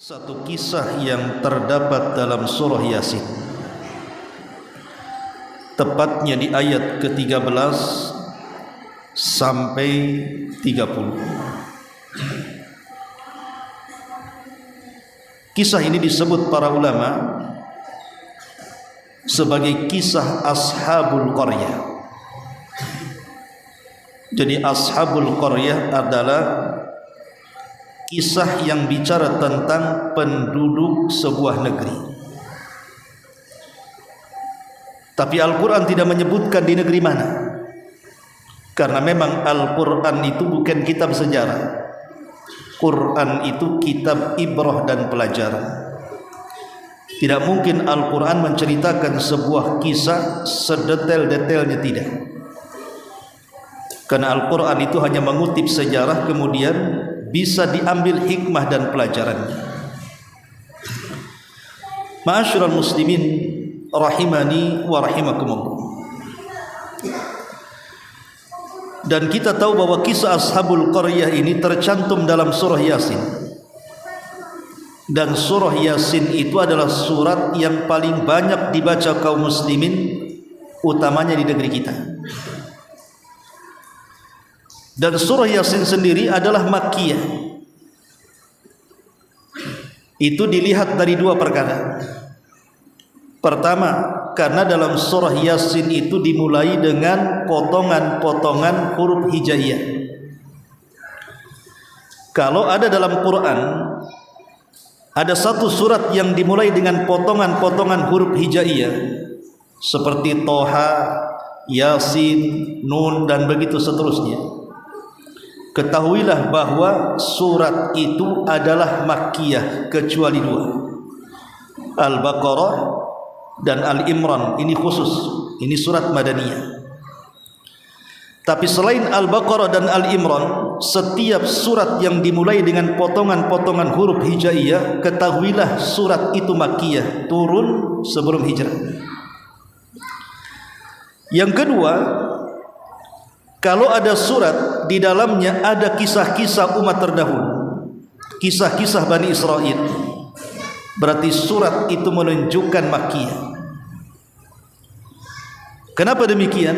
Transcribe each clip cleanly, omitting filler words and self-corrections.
Satu kisah yang terdapat dalam surah Yasin, tepatnya di ayat ke-13 sampai 30. Kisah ini disebut para ulama sebagai kisah Ashabul Qaryah. Jadi Ashabul Qaryah adalah kisah yang bicara tentang penduduk sebuah negeri. Tapi Al-Quran tidak menyebutkan di negeri mana, karena memang Al-Quran itu bukan kitab sejarah. Quran itu kitab ibrah dan pelajaran. Tidak mungkin Al-Quran menceritakan sebuah kisah sedetail-detailnya, tidak. Karena Al-Quran itu hanya mengutip sejarah, kemudian bisa diambil hikmah dan pelajarannya. Ma'asyiral muslimin rahimani wa rahimakumullah. Dan kita tahu bahwa kisah Ashabul Qaryah ini tercantum dalam surah Yasin. Dan surah Yasin itu adalah surat yang paling banyak dibaca kaum muslimin, utamanya di negeri kita. Dan surah Yasin sendiri adalah Makkiyah. Itu dilihat dari dua perkara. Pertama, karena dalam surah Yasin itu dimulai dengan potongan-potongan huruf hijaiyah. Kalau ada dalam Quran ada satu surat yang dimulai dengan potongan-potongan huruf hijaiyah, seperti Toha, Yasin, Nun, dan begitu seterusnya, ketahuilah bahwa surat itu adalah Makkiyah, kecuali dua, Al-Baqarah dan Al-Imran. Ini khusus, ini surat Madaniyah. Tapi selain Al-Baqarah dan Al-Imran, setiap surat yang dimulai dengan potongan-potongan huruf hijaiyah, ketahuilah surat itu Makkiyah, turun sebelum hijrah. Yang kedua, kalau ada surat di dalamnya ada kisah-kisah umat terdahulu, kisah-kisah Bani Israel, berarti surat itu menunjukkan Makkiyah. Kenapa demikian?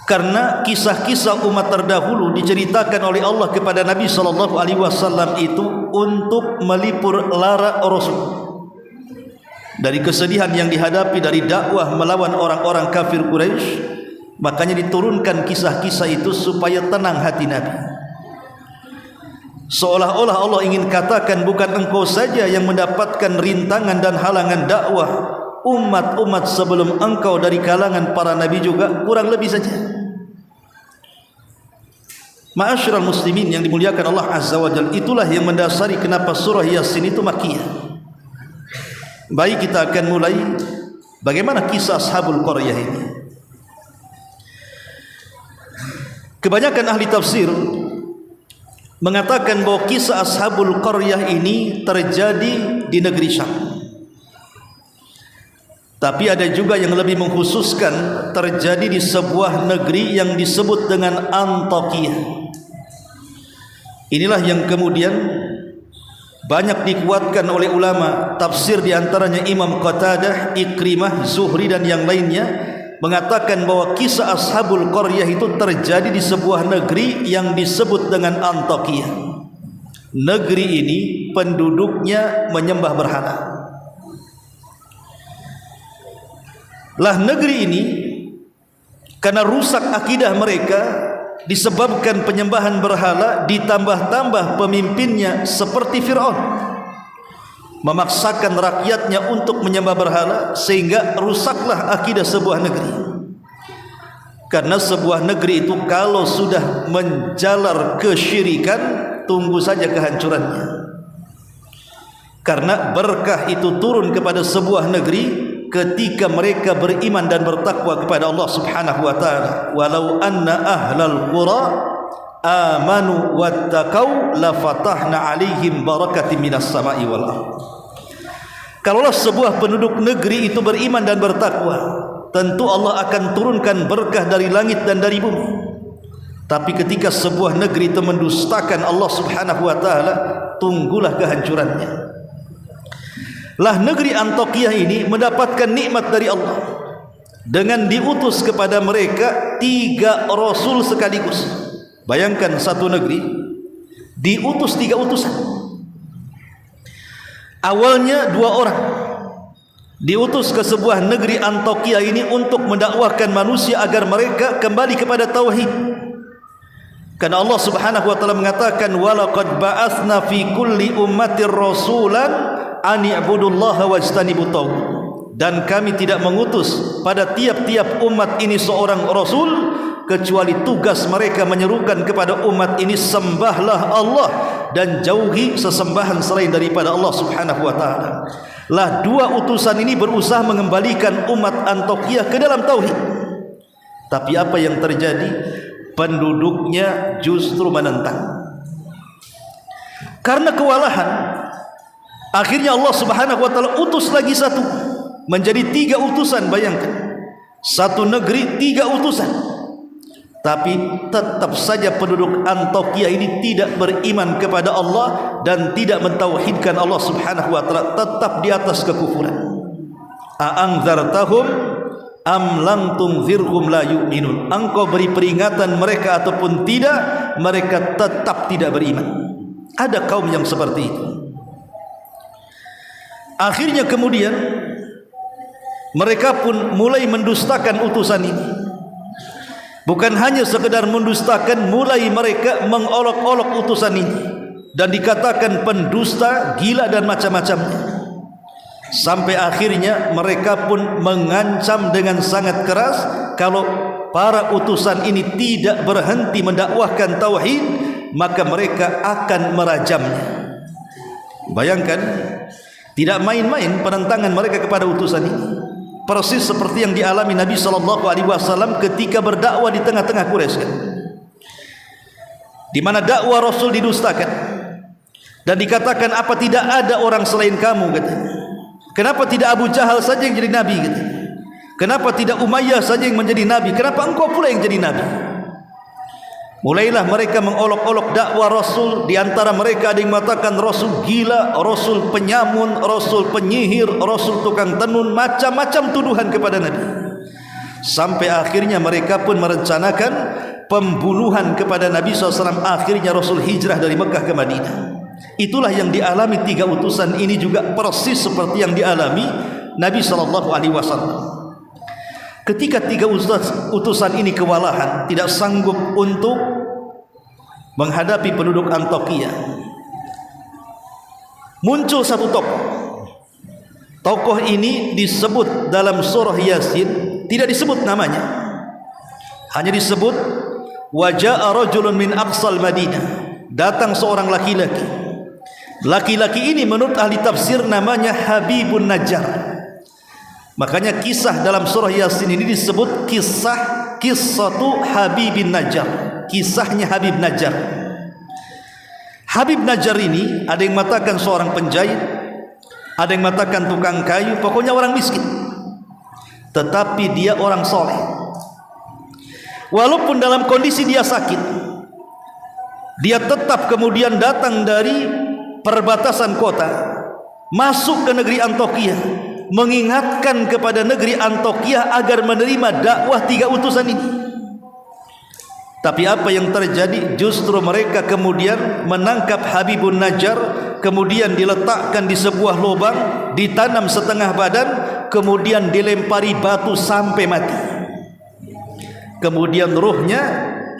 Karena kisah-kisah umat terdahulu diceritakan oleh Allah kepada Nabi SAW itu untuk melipur lara Rasul dari kesedihan yang dihadapi dari dakwah melawan orang-orang kafir Quraisy. Makanya diturunkan kisah-kisah itu supaya tenang hati Nabi. Seolah-olah Allah ingin katakan, bukan engkau saja yang mendapatkan rintangan dan halangan dakwah, umat-umat sebelum engkau dari kalangan para nabi juga kurang lebih saja. Ma'asyiral muslimin yang dimuliakan Allah Azza wa Jalla, itulah yang mendasari kenapa surah Yasin itu Makkiyah. Baik, kita akan mulai bagaimana kisah Ashabul Qaryah ini. Kebanyakan ahli tafsir mengatakan bahwa kisah Ashabul Qaryah ini terjadi di negeri Syam. Tapi ada juga yang lebih mengkhususkan terjadi di sebuah negeri yang disebut dengan Antakiyah. Inilah yang kemudian banyak dikuatkan oleh ulama tafsir, diantaranya Imam Qatadah, Ikrimah, Zuhri, dan yang lainnya, mengatakan bahwa kisah Ashabul Qaryah itu terjadi di sebuah negeri yang disebut dengan Antakiyah. Negeri ini penduduknya menyembah berhala. Lah negeri ini karena rusak akidah mereka disebabkan penyembahan berhala, ditambah-tambah pemimpinnya seperti Fir'aun memaksakan rakyatnya untuk menyembah berhala, sehingga rusaklah akidah sebuah negeri. Karena sebuah negeri itu kalau sudah menjalar kesyirikan, tunggu saja kehancurannya. Karena berkah itu turun kepada sebuah negeri ketika mereka beriman dan bertakwa kepada Allah Subhanahu wa taala. Walau anna ahlal qura amanu wattaqau la fatahna alaihim barakatin minas sama'i wal ardh. Kalaulah sebuah penduduk negeri itu beriman dan bertakwa, tentu Allah akan turunkan berkah dari langit dan dari bumi. Tapi ketika sebuah negeri itu mendustakan Allah Subhanahu wa taala, tunggulah kehancurannya. Lah negeri Antokiah ini mendapatkan nikmat dari Allah dengan diutus kepada mereka 3 rasul sekaligus. Bayangkan satu negeri diutus 3 utusan. Awalnya 2 orang diutus ke sebuah negeri Antokiah ini untuk mendakwahkan manusia agar mereka kembali kepada tauhid. Karena Allah Subhanahu wa taala mengatakan walaqad ba'atsna fi kulli ummatir rasulan an i'budullaha wajtanibut taghut. Dan kami tidak mengutus pada tiap-tiap umat ini seorang rasul kecuali tugas mereka menyerukan kepada umat ini sembahlah Allah dan jauhi sesembahan selain daripada Allah Subhanahu wa taala. Lah 2 utusan ini berusaha mengembalikan umat Antokiah ke dalam tauhid. Tapi apa yang terjadi? Penduduknya justru menentang. Karena kewalahan, akhirnya Allah Subhanahu wa taala utus lagi satu, menjadi 3 utusan. Bayangkan, satu negeri 3 utusan. Tapi tetap saja penduduk Antokiah ini tidak beriman kepada Allah dan tidak mentauhidkan Allah Subhanahu wa taala, tetap di atas kekufuran. A'anzartahum am lam tunzirhum la yu'minun. Engkau beri peringatan mereka ataupun tidak, mereka tetap tidak beriman. Ada kaum yang seperti itu. Akhirnya kemudian mereka pun mulai mendustakan utusan ini. Bukan hanya sekedar mendustakan, mulai mereka mengolok-olok utusan ini dan dikatakan pendusta, gila dan macam-macamnya. Sampai akhirnya mereka pun mengancam dengan sangat keras kalau para utusan ini tidak berhenti mendakwahkan tauhid, maka mereka akan merajamnya. Bayangkan, tidak main-main penentangan mereka kepada utusan ini. Persis seperti yang dialami Nabi SAW ketika berdakwah di tengah-tengah Quraisy, di mana dakwah Rasul didustakan dan dikatakan apa tidak ada orang selain kamu, katanya. Kenapa tidak Abu Jahal saja yang jadi nabi, gitu? Kenapa tidak Umayyah saja yang menjadi nabi? Kenapa engkau pula yang jadi nabi? Mulailah mereka mengolok-olok dakwah Rasul. Di antara mereka ada yang mengatakan Rasul gila, Rasul penyamun, Rasul penyihir, Rasul tukang tenun, macam-macam tuduhan kepada Nabi. Sampai akhirnya mereka pun merencanakan pembunuhan kepada Nabi SAW. Akhirnya Rasul hijrah dari Mekah ke Madinah. Itulah yang dialami 3 utusan ini, juga persis seperti yang dialami Nabi SAW. Ketika 3 utusan ini kewalahan, tidak sanggup untuk menghadapi penduduk Antokiah, muncul satu tokoh. Tokoh ini disebut dalam surah Yasin, tidak disebut namanya, hanya disebut waja'a rajulun min aqsal Madinah. Datang seorang laki-laki. Laki-laki ini menurut ahli tafsir namanya Habibun Najjar. Makanya kisah dalam surah Yasin ini disebut kisatu Habibin Najjar, kisahnya Habib Najjar. Habib Najjar ini ada yang mengatakan seorang penjahit, ada yang mengatakan tukang kayu, pokoknya orang miskin, tetapi dia orang soleh. Walaupun dalam kondisi dia sakit, dia tetap kemudian datang dari perbatasan kota masuk ke negeri Antokiah, mengingatkan kepada negeri Antokiah agar menerima dakwah 3 utusan ini. Tapi apa yang terjadi? Justru mereka kemudian menangkap Habibun Najjar, kemudian diletakkan di sebuah lubang, ditanam setengah badan, kemudian dilempari batu sampai mati. Kemudian ruhnya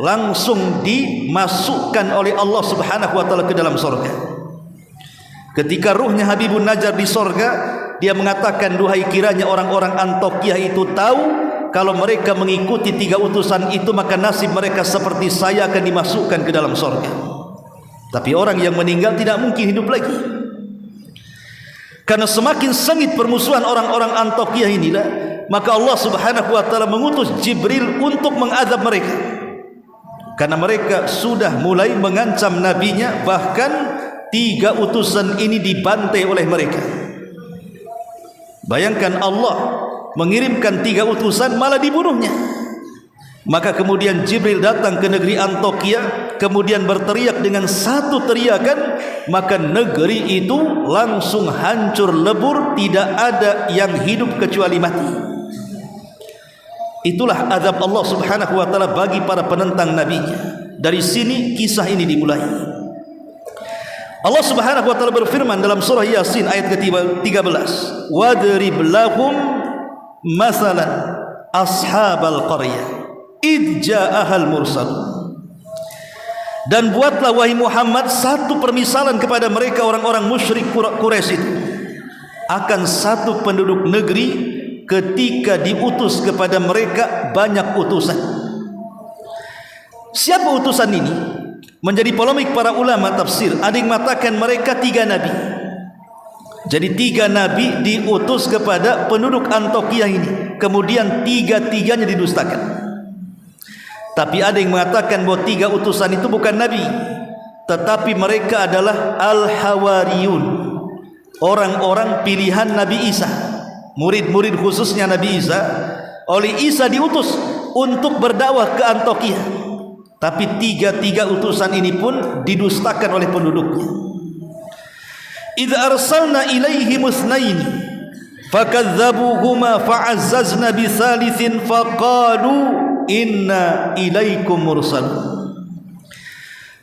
langsung dimasukkan oleh Allah Subhanahu wa taala ke dalam surga. Ketika ruhnya Habibun Najjar di sorga, dia mengatakan, duhai kiranya orang-orang Antokiah itu tahu kalau mereka mengikuti 3 utusan itu, maka nasib mereka seperti saya akan dimasukkan ke dalam sorga. Tapi orang yang meninggal tidak mungkin hidup lagi. Karena semakin sengit permusuhan orang-orang Antokiah inilah, maka Allah Subhanahu wa taala mengutus Jibril untuk mengadab mereka. Karena mereka sudah mulai mengancam nabinya, bahkan 3 utusan ini dibantai oleh mereka. Bayangkan, Allah mengirimkan 3 utusan malah dibunuhnya. Maka kemudian Jibril datang ke negeri Antokiah, kemudian berteriak dengan satu teriakan, maka negeri itu langsung hancur lebur, tidak ada yang hidup kecuali mati. Itulah azab Allah Subhanahu wa taala bagi para penentang nabinya. Dari sini kisah ini dimulai. Allah Subhanahu wa taala berfirman dalam surah Yasin ayat ke-13, "Wadrib lahum masalan ashabal qaryah id ja'ahal mursalun." Dan buatlah wahai Muhammad satu permisalan kepada mereka orang-orang musyrik Quraisy itu akan satu penduduk negeri ketika diutus kepada mereka banyak utusan. Siapa utusan ini? Menjadi polemik para ulama tafsir. Ada yang mengatakan mereka 3 nabi. Jadi 3 nabi diutus kepada penduduk Antioquia ini, kemudian 3-3-nya didustakan. Tapi ada yang mengatakan bahwa 3 utusan itu bukan nabi, tetapi mereka adalah al-hawariyun, orang-orang pilihan Nabi Isa, murid-murid khususnya Nabi Isa. Oleh Isa diutus untuk berdakwah ke Antioquia, tapi 3 utusan ini pun didustakan oleh penduduknya. Idza arsalna ilaihim itsnaini fakadzabuhuma fa'azzazna bisalitsin faqalu inna ilaikum mursalun.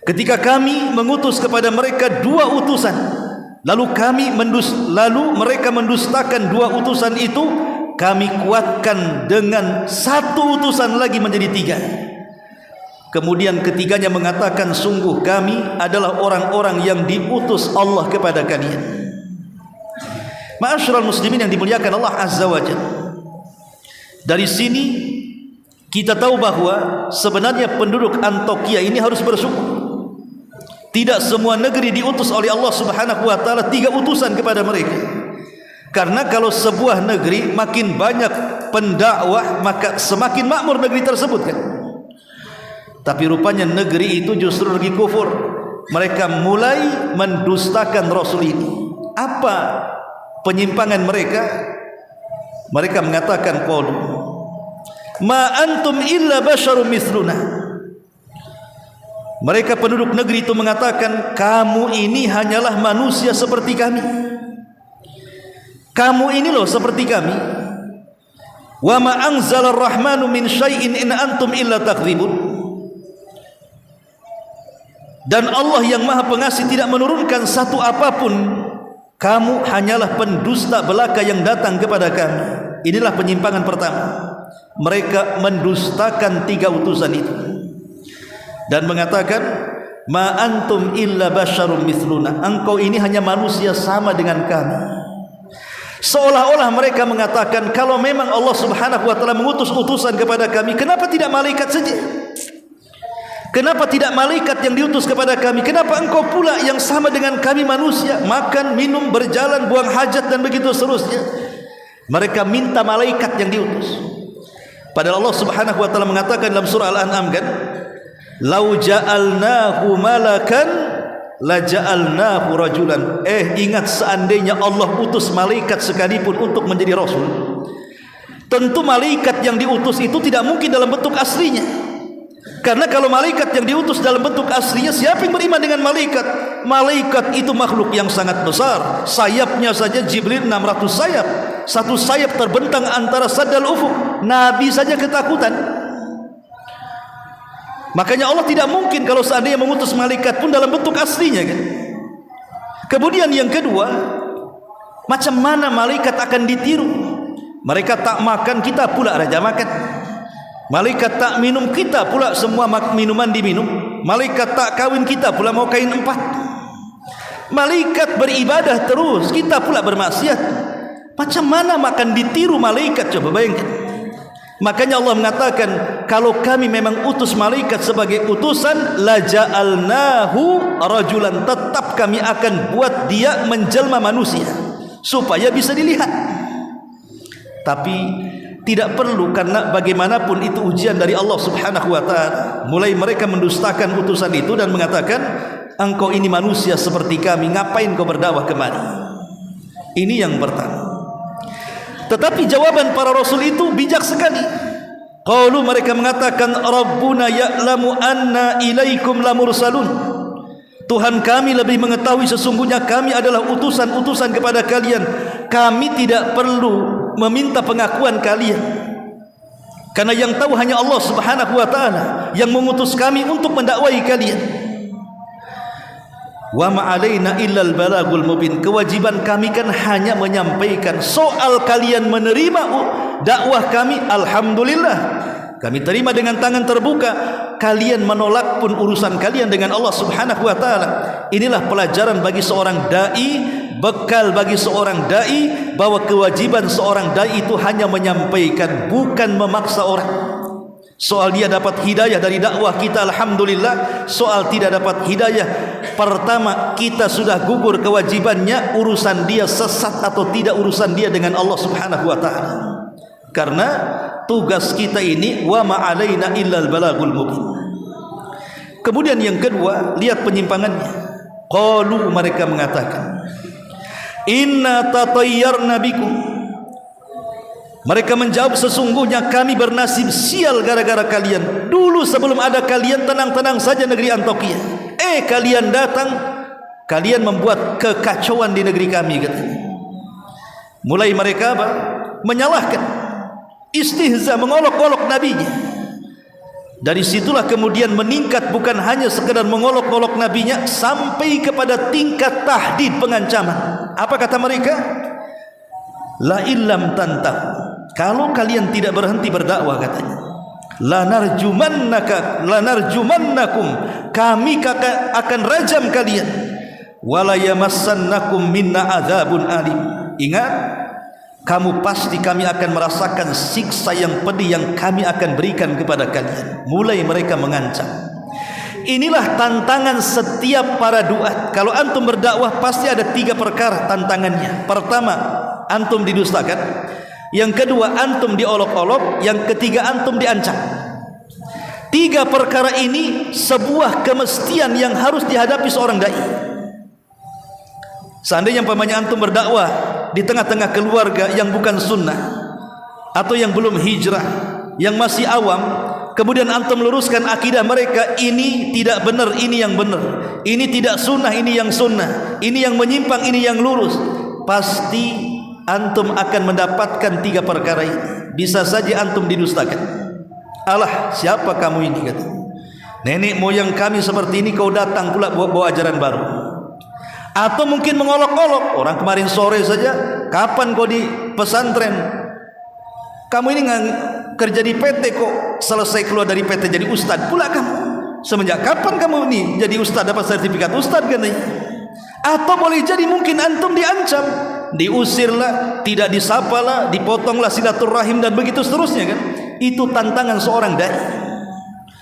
Ketika kami mengutus kepada mereka 2 utusan, lalu mereka mendustakan 2 utusan itu, kami kuatkan dengan 1 utusan lagi menjadi 3. Kemudian ketiganya mengatakan, sungguh kami adalah orang-orang yang diutus Allah kepada kalian. Ma'asyiral muslimin yang dimuliakan Allah Azza wa Jalla, dari sini kita tahu bahwa sebenarnya penduduk Antioquia ini harus bersyukur. Tidak semua negeri diutus oleh Allah Subhanahu wa taala 3 utusan kepada mereka. Karena kalau sebuah negeri makin banyak pendakwah, maka semakin makmur negeri tersebut kan. Tapi rupanya negeri itu justru lagi kufur. Mereka mulai mendustakan Rasul ini. Apa penyimpangan mereka? Mereka mengatakan qalu ma antum illa basyarum mithluna. Mereka penduduk negeri itu mengatakan, kamu ini hanyalah manusia seperti kami. Kamu ini loh seperti kami. Wa ma anzalar rahmanu min syai'in in antum illa takdzibun. Dan Allah yang Maha Pengasih tidak menurunkan satu apapun, kamu hanyalah pendusta belaka yang datang kepada kami. Inilah penyimpangan pertama. Mereka mendustakan 3 utusan itu dan mengatakan, ma antum illa basyarum mithluna, engkau ini hanya manusia sama dengan kami. Seolah-olah mereka mengatakan, kalau memang Allah Subhanahu wa taala mengutus utusan kepada kami, kenapa tidak malaikat saja? Kenapa tidak malaikat yang diutus kepada kami? Kenapa engkau pula yang sama dengan kami manusia, makan, minum, berjalan, buang hajat dan begitu seterusnya? Mereka minta malaikat yang diutus. Padahal Allah Subhanahu wa taala mengatakan dalam surah Al-An'am kan, "Lau ja'alnahu malakan la ja'alnahu rajulan." Ingat, seandainya Allah utus malaikat sekalipun untuk menjadi rasul, tentu malaikat yang diutus itu tidak mungkin dalam bentuk aslinya. Karena kalau malaikat yang diutus dalam bentuk aslinya, siapa yang beriman dengan malaikat? Malaikat itu makhluk yang sangat besar. Sayapnya saja Jibril 600 sayap. Satu sayap terbentang antara sadal ufuk. Nabi saja ketakutan. Makanya Allah tidak mungkin kalau seandainya mengutus malaikat pun dalam bentuk aslinya kan. Kemudian yang kedua, macam mana malaikat akan ditiru? Mereka tak makan, kita pula raja makan. Malaikat tak minum, kita pula semua minuman diminum. Malaikat tak kawin, kita pula mau kain 4. Malaikat beribadah terus, kita pula bermaksiat. Macam mana makan ditiru malaikat? Coba bayangkan. Makanya Allah mengatakan, kalau kami memang utus malaikat sebagai utusan, la ja'alnahu rajulan, tetap kami akan buat dia menjelma manusia supaya bisa dilihat. Tapi tidak perlu, karena bagaimanapun itu ujian dari Allah Subhanahu wa taala. Mulai mereka mendustakan utusan itu dan mengatakan, engkau ini manusia seperti kami, ngapain kau berdakwah kemari? Ini yang pertama. Tetapi jawaban para rasul itu bijak sekali. Qalu, mereka mengatakan, Rabbuna ya'lamu anna ilaikum lamursalun. Tuhan kami lebih mengetahui sesungguhnya kami adalah utusan-utusan kepada kalian. Kami tidak perlu meminta pengakuan kalian, karena yang tahu hanya Allah Subhanahu wa ta'ala yang mengutus kami untuk mendakwai kalian. Wa ma'alaina illal balagul mubin. Kewajiban kami kan hanya menyampaikan. Soal kalian menerima dakwah kami, alhamdulillah, kami terima dengan tangan terbuka. Kalian menolak pun urusan kalian dengan Allah Subhanahu wa ta'ala. Inilah pelajaran bagi seorang dai, bekal bagi seorang dai, bahwa kewajiban seorang dai itu hanya menyampaikan, bukan memaksa orang. Soal dia dapat hidayah dari dakwah kita, alhamdulillah. Soal tidak dapat hidayah, pertama kita sudah gugur kewajibannya. Urusan dia sesat atau tidak, urusan dia dengan Allah Subhanahu wa ta'ala. Karena tugas kita ini, wa ma'alaina illal balagul mubin. Kemudian yang kedua, lihat penyimpangannya. Qalu, mereka mengatakan, inna tatayyarna bikum. Mereka menjawab, sesungguhnya kami bernasib sial gara-gara kalian. Dulu sebelum ada kalian tenang-tenang saja negeri Antioquia. Kalian datang, kalian membuat kekacauan di negeri kami, katanya. Mulai mereka apa? Menyalahkan, istihza, mengolok-olok nabinya. Dari situlah kemudian meningkat, bukan hanya sekedar mengolok-olok nabinya, sampai kepada tingkat tahdid, pengancaman. Apa kata mereka? La illam tantah, kalau kalian tidak berhenti berdakwah, katanya, lanarjumannakum, kami akan rajam kalian, wala yamassannakum minna adzabun alim. Ingat, kamu pasti kami akan merasakan siksa yang pedih yang kami akan berikan kepada kalian. Mulai mereka mengancam. Inilah tantangan setiap para duat. Kalau antum berdakwah pasti ada 3 perkara tantangannya. Pertama, antum didustakan. Yang kedua, antum diolok-olok. Yang ketiga, antum diancam. 3 perkara ini sebuah kemestian yang harus dihadapi seorang dai. Seandainya umpamanya antum berdakwah di tengah-tengah keluarga yang bukan sunnah, atau yang belum hijrah, yang masih awam, kemudian antum luruskan akidah mereka, ini tidak benar, ini yang benar, ini tidak sunnah, ini yang sunnah, ini yang menyimpang, ini yang lurus, pasti antum akan mendapatkan 3 perkara ini. Bisa saja antum didustakan. Alah, siapa kamu ini, kata, nenek moyang kami seperti ini, kau datang pula bawa ajaran baru. Atau mungkin mengolok-olok. Orang kemarin sore saja, kapan kau di pesantren? Kamu ini kerja di PT, kok selesai keluar dari PT jadi ustad pula kamu? Semenjak kapan kamu ini jadi ustad, dapat sertifikat ustad, katanya? Atau boleh jadi mungkin antum diancam, diusirlah, tidak disapalah, dipotonglah silaturahim, dan begitu seterusnya, kan? Itu tantangan seorang dai.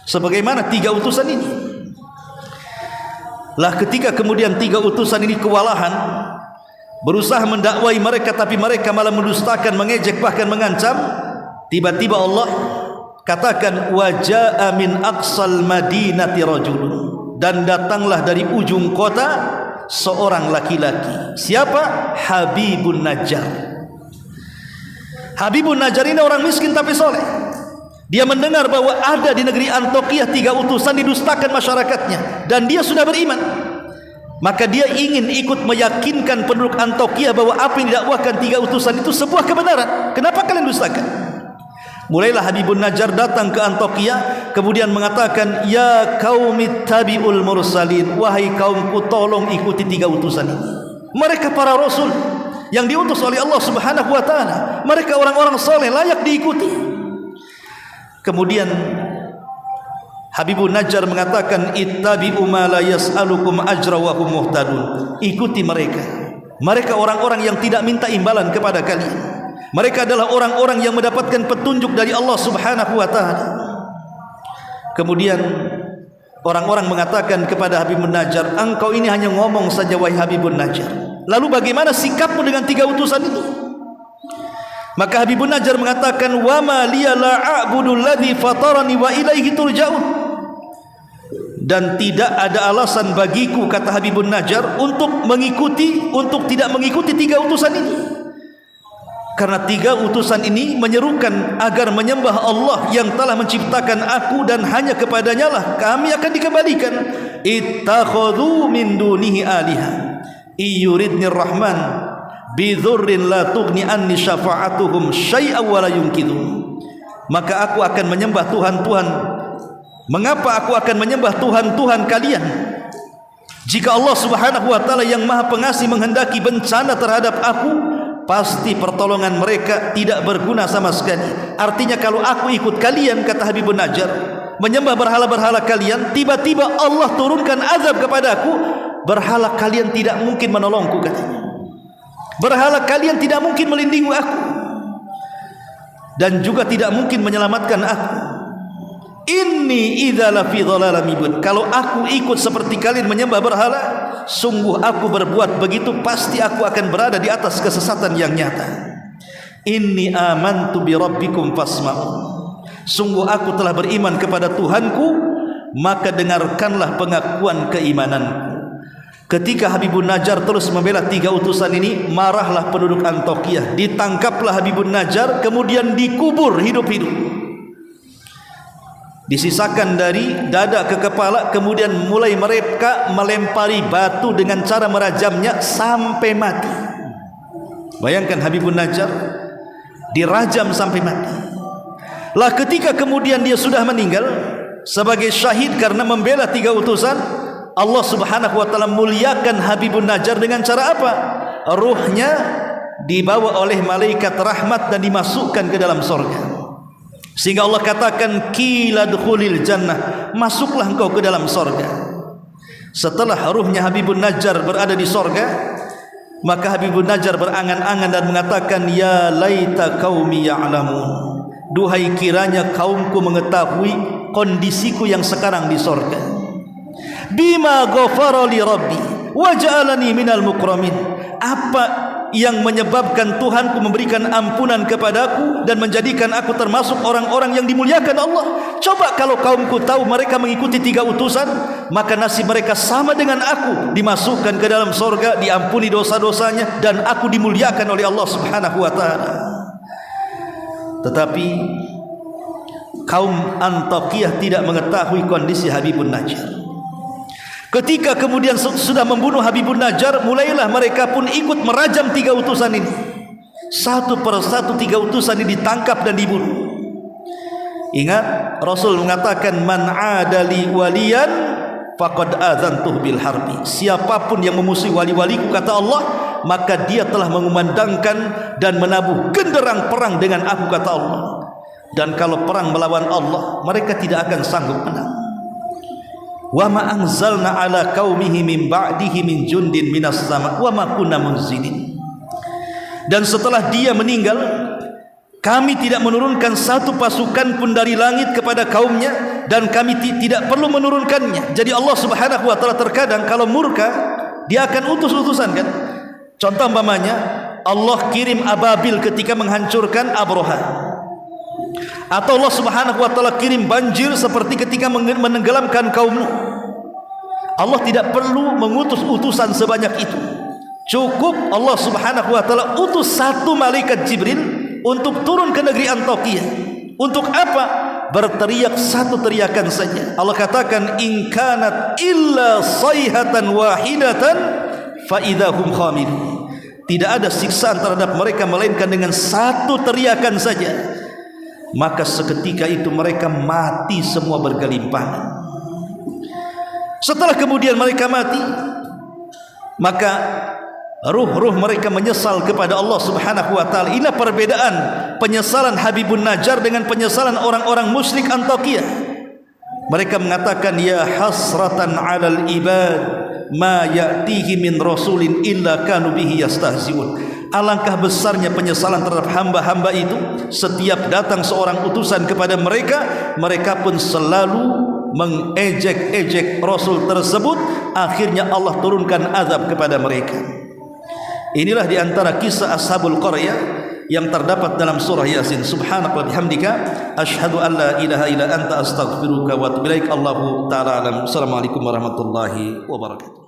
Sebagaimana 3 utusan ini. Lah ketika kemudian 3 utusan ini kewalahan, berusaha mendakwai mereka, tapi mereka malah mendustakan, mengejek, bahkan mengancam. Tiba-tiba Allah katakan, wajaa min aqsal madinati rajulun, dan datanglah dari ujung kota seorang laki-laki. Siapa? Habibun Najjar. Habibun Najjar ini orang miskin tapi soleh. Dia mendengar bahwa ada di negeri Antioquia 3 utusan didustakan masyarakatnya, dan dia sudah beriman. Maka dia ingin ikut meyakinkan penduduk Antioquia bahwa apa yang didakwahkan 3 utusan itu sebuah kebenaran. Kenapa kalian dustakan? Mulailah Habibun Najjar datang ke Antioquia, kemudian mengatakan, ya qaumit tabi'ul mursalin, wahai kaumku, tolong ikuti 3 utusan ini. Mereka para rasul yang diutus oleh Allah Subhanahu wa ta'ala. Mereka orang-orang saleh, layak diikuti. Kemudian Habibun Najjar mengatakan, ittabi'u ma la yas'alukum ajra wa hum muhtadun. Ikuti mereka. Mereka orang-orang yang tidak minta imbalan kepada kalian. Mereka adalah orang-orang yang mendapatkan petunjuk dari Allah Subhanahu wa ta'ala. Kemudian orang-orang mengatakan kepada Habibun Najjar, engkau ini hanya ngomong saja, wahai Habibun Najjar. Lalu bagaimana sikapmu dengan 3 utusan itu? Maka Habibun Najjar mengatakan, wa ma liya la a'budu alladhi fatarani wa ilaihi turja'un. Dan tidak ada alasan bagiku, kata Habibun Najjar, untuk tidak mengikuti 3 utusan ini. Karena 3 utusan ini menyerukan agar menyembah Allah yang telah menciptakan aku dan hanya kepadanya lah kami akan dikembalikan. Ittakhadhu min dunihi aliha iyuridnir rahman bidhurrin la tughni anni syafa'atuhum syai'an wa la yunqidhun. Maka aku akan menyembah Tuhan-Tuhan. Mengapa aku akan menyembah Tuhan-Tuhan kalian jika Allah Subhanahu wa taala yang Maha Pengasih menghendaki bencana terhadap aku? Pasti pertolongan mereka tidak berguna sama sekali. Artinya kalau aku ikut kalian, kata Habibun Najjar, menyembah berhala-berhala kalian, tiba-tiba Allah turunkan azab kepada aku, berhala kalian tidak mungkin menolongku, katanya. Berhala kalian tidak mungkin melindungi aku dan juga tidak mungkin menyelamatkan aku. Inni idza la fi dhalalam mubin. Kalau aku ikut seperti kalian menyembah berhala, sungguh aku berbuat begitu pasti aku akan berada di atas kesesatan yang nyata. Inni amantu bi rabbikum fasma'un. Sungguh aku telah beriman kepada Tuhanku, maka dengarkanlah pengakuan keimananku. Ketika Habibun Najjar terus membela 3 utusan ini, marahlah penduduk Antioquia. Ditangkaplah Habibun Najjar, kemudian dikubur hidup-hidup. Disisakan dari dada ke kepala, kemudian mulai mereka melempari batu dengan cara merajamnya sampai mati. Bayangkan Habibun Najjar dirajam sampai mati. Lah ketika kemudian dia sudah meninggal sebagai syahid karena membela 3 utusan, Allah Subhanahu wa taala muliakan Habibun Najjar dengan cara apa? Ruhnya dibawa oleh malaikat rahmat dan dimasukkan ke dalam surga. Sehingga Allah katakan qila dkhulil jannah, masuklah engkau ke dalam surga. Setelah ruhnya Habibun Najjar berada di surga, maka Habibun Najjar berangan-angan dan mengatakan, ya laita qaumi ya'lamun, duhai kiranya kaumku mengetahui kondisiku yang sekarang di surga. Bima ghafara li rabbi wa ja'alani minal mukramin. Apa yang menyebabkan Tuhanku memberikan ampunan kepadaku dan menjadikan aku termasuk orang-orang yang dimuliakan Allah. Coba kalau kaumku tahu mereka mengikuti 3 utusan, maka nasib mereka sama dengan aku, dimasukkan ke dalam surga, diampuni dosa-dosanya, dan aku dimuliakan oleh Allah Subhanahu wa taala. Tetapi kaum Antioquia tidak mengetahui kondisi Habibun Najjar. Ketika kemudian sudah membunuh Habibun Najjar, mulailah mereka pun ikut merajam 3 utusan ini. Satu persatu 3 utusan ini ditangkap dan dibunuh. Ingat, Rasul mengatakan, man adali waliyan faqad adzantuh bil harbi. Siapapun yang memusuhi wali-waliku, kata Allah, maka dia telah mengumandangkan dan menabuh genderang perang dengan aku, kata Allah. Dan kalau perang melawan Allah, mereka tidak akan sanggup menang. Wa ma anzalna ala qaumihi min ba'dihi min jundin minas sama wa ma kunna munzilin. Dan setelah dia meninggal, kami tidak menurunkan satu pasukan pun dari langit kepada kaumnya, dan kami tidak perlu menurunkannya. Jadi Allah Subhanahu wa taala terkadang kalau murka, dia akan utus utusan, kan? Contoh umpamanya Allah kirim ababil ketika menghancurkan Abraha, atau Allah Subhanahu wa taala kirim banjir seperti ketika menenggelamkan kaum Nuh. Allah tidak perlu mengutus utusan sebanyak itu. Cukup Allah Subhanahu wa taala utus 1 malaikat Jibril untuk turun ke negeri Antioquia. Untuk apa? Berteriak 1 teriakan saja. Allah katakan, in kanat illa sayhatan wahidatan fa idahum khamidun. Tidak ada siksaan terhadap mereka melainkan dengan 1 teriakan saja, maka seketika itu mereka mati semua bergelimpangan. Setelah kemudian mereka mati, maka ruh-ruh mereka menyesal kepada Allah Subhanahu wa taala. Inilah perbedaan penyesalan Habibun Najjar dengan penyesalan orang-orang musyrik Antioquia. Mereka mengatakan, ya hasratan 'alal ibad ma ya'tihi min rasulin illa kanu bihi yastahzi'un. Alangkah besarnya penyesalan terhadap hamba-hamba itu. Setiap datang seorang utusan kepada mereka, mereka pun selalu mengejek-ejek Rasul tersebut. Akhirnya Allah turunkan azab kepada mereka. Inilah diantara kisah Ashabul Qaryah yang terdapat dalam surah Yasin. Subhanaka wa bihamdika asyhadu an la ilaha illa anta astaghfiruka wa atubu ilaik. Allahu ta'ala alam. Assalamualaikum warahmatullahi wabarakatuh.